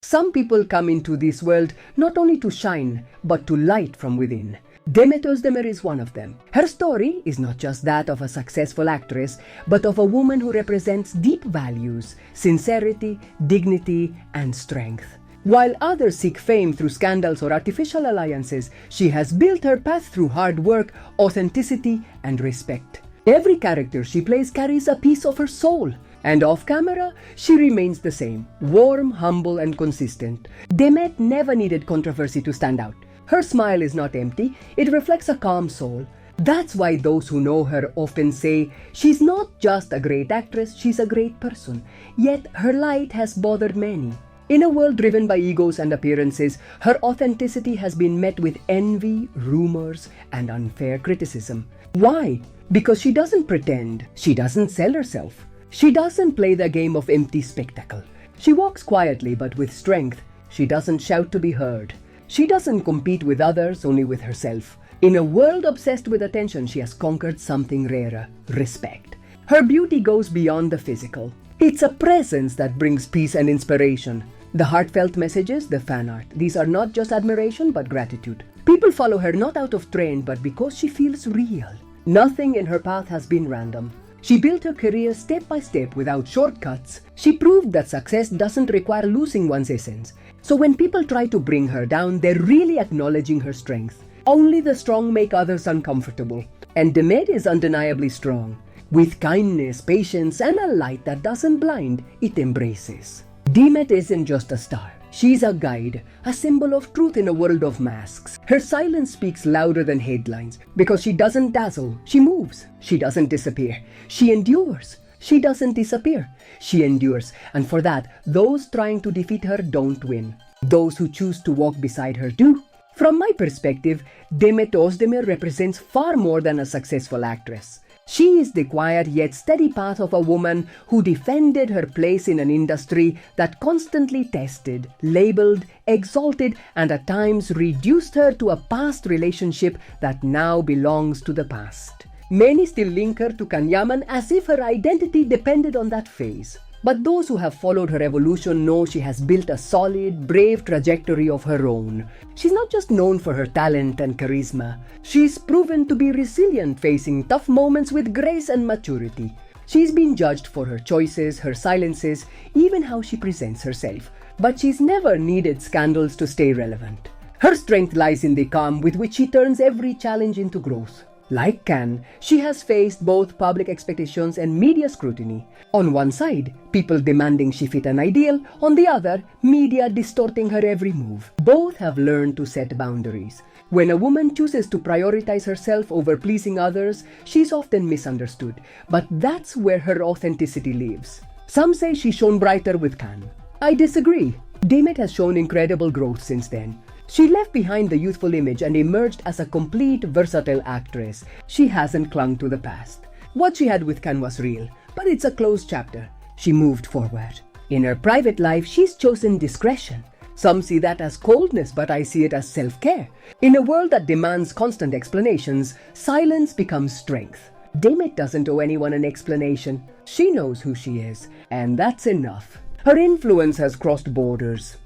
Some people come into this world not only to shine, but to light from within. Demet Özdemir is one of them. Her story is not just that of a successful actress, but of a woman who represents deep values, sincerity, dignity, and strength. While others seek fame through scandals or artificial alliances, she has built her path through hard work, authenticity, and respect. Every character she plays carries a piece of her soul. And off camera, she remains the same, warm, humble, and consistent. Demet never needed controversy to stand out. Her smile is not empty, it reflects a calm soul. That's why those who know her often say, she's not just a great actress, she's a great person. Yet her light has bothered many. In a world driven by egos and appearances, her authenticity has been met with envy, rumors, and unfair criticism. Why? Because she doesn't pretend, she doesn't sell herself. She doesn't play the game of empty spectacle. She walks quietly but with strength. She doesn't shout to be heard. She doesn't compete with others, only with herself. In a world obsessed with attention, she has conquered something rarer: respect. Her beauty goes beyond the physical. It's a presence that brings peace and inspiration. The heartfelt messages, the fan art, these are not just admiration but gratitude. People follow her not out of trend but because she feels real. Nothing in her path has been random. She built her career step by step without shortcuts. She proved that success doesn't require losing one's essence. So when people try to bring her down, they're really acknowledging her strength. Only the strong make others uncomfortable. And Demet is undeniably strong. With kindness, patience, and a light that doesn't blind, it embraces. Demet isn't just a star. She's a guide, a symbol of truth in a world of masks. Her silence speaks louder than headlines because she doesn't dazzle, she moves. She doesn't disappear, she endures. She doesn't disappear, she endures. And for that, those trying to defeat her don't win. Those who choose to walk beside her do. From my perspective, Demet Özdemir represents far more than a successful actress. She is the quiet yet steady path of a woman who defended her place in an industry that constantly tested, labeled, exalted, and at times reduced her to a past relationship that now belongs to the past. Many still link her to Kanyaman as if her identity depended on that phase. But those who have followed her evolution know she has built a solid, brave trajectory of her own. She's not just known for her talent and charisma. She's proven to be resilient, facing tough moments with grace and maturity. She's been judged for her choices, her silences, even how she presents herself. But she's never needed scandals to stay relevant. Her strength lies in the calm with which she turns every challenge into growth. Like Can, she has faced both public expectations and media scrutiny. On one side, people demanding she fit an ideal, on the other, media distorting her every move. Both have learned to set boundaries. When a woman chooses to prioritize herself over pleasing others, she's often misunderstood. But that's where her authenticity lives. Some say she shone brighter with Can. I disagree. Demet has shown incredible growth since then. She left behind the youthful image and emerged as a complete, versatile actress. She hasn't clung to the past. What she had with Can was real, but it's a closed chapter. She moved forward. In her private life, she's chosen discretion. Some see that as coldness, but I see it as self-care. In a world that demands constant explanations, silence becomes strength. Demet doesn't owe anyone an explanation. She knows who she is, and that's enough. Her influence has crossed borders.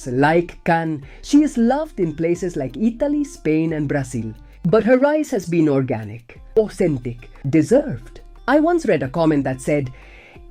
Like Can, she is loved in places like Italy, Spain, and Brazil. But her rise has been organic, authentic, deserved. I once read a comment that said,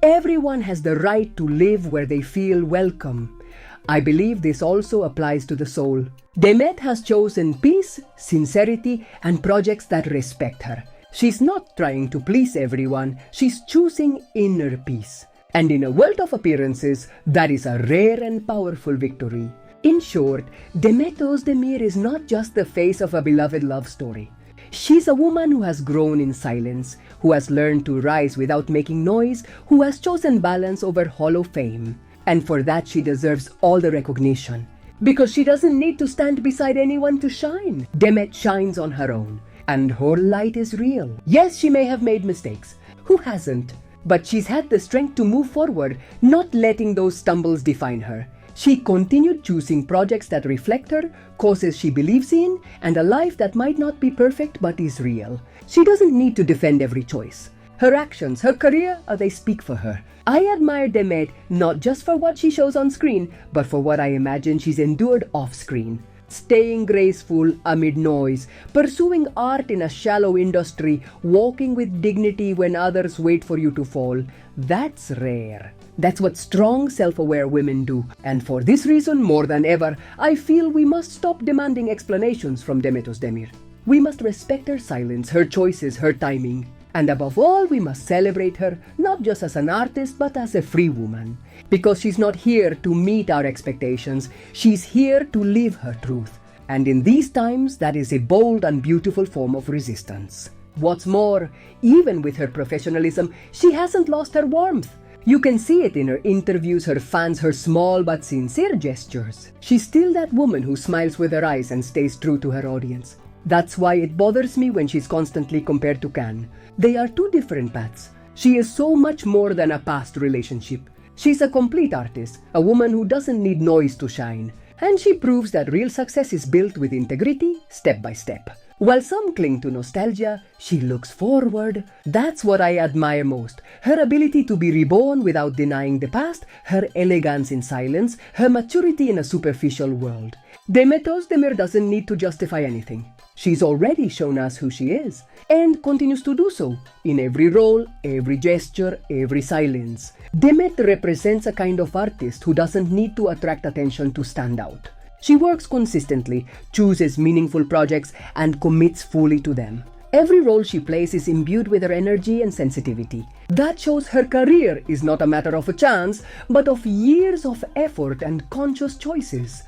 "Everyone has the right to live where they feel welcome." I believe this also applies to the soul. Demet has chosen peace, sincerity, and projects that respect her. She's not trying to please everyone, she's choosing inner peace. And in a world of appearances, that is a rare and powerful victory. In short, Demet Özdemir is not just the face of a beloved love story. She's a woman who has grown in silence, who has learned to rise without making noise, who has chosen balance over hollow fame. And for that, she deserves all the recognition. Because she doesn't need to stand beside anyone to shine. Demet shines on her own, and her light is real. Yes, she may have made mistakes. Who hasn't? But she's had the strength to move forward, not letting those stumbles define her. She continued choosing projects that reflect her, causes she believes in, and a life that might not be perfect but is real. She doesn't need to defend every choice. Her actions, her career, they speak for her. I admire Demet not just for what she shows on screen, but for what I imagine she's endured off-screen. Staying graceful amid noise, pursuing art in a shallow industry, walking with dignity when others wait for you to fall. That's rare. That's what strong, self-aware women do. And for this reason, more than ever, I feel we must stop demanding explanations from Demet Özdemir. We must respect her silence, her choices, her timing. And above all, we must celebrate her, not just as an artist, but as a free woman. Because she's not here to meet our expectations, she's here to live her truth. And in these times, that is a bold and beautiful form of resistance. What's more, even with her professionalism, she hasn't lost her warmth. You can see it in her interviews, her fans, her small but sincere gestures. She's still that woman who smiles with her eyes and stays true to her audience. That's why it bothers me when she's constantly compared to Can. They are two different paths. She is so much more than a past relationship. She's a complete artist, a woman who doesn't need noise to shine. And she proves that real success is built with integrity, step by step. While some cling to nostalgia, she looks forward. That's what I admire most. Her ability to be reborn without denying the past, her elegance in silence, her maturity in a superficial world. Demet Özdemir doesn't need to justify anything. She's already shown us who she is, and continues to do so, in every role, every gesture, every silence. Demet represents a kind of artist who doesn't need to attract attention to stand out. She works consistently, chooses meaningful projects, and commits fully to them. Every role she plays is imbued with her energy and sensitivity. That shows her career is not a matter of a chance, but of years of effort and conscious choices.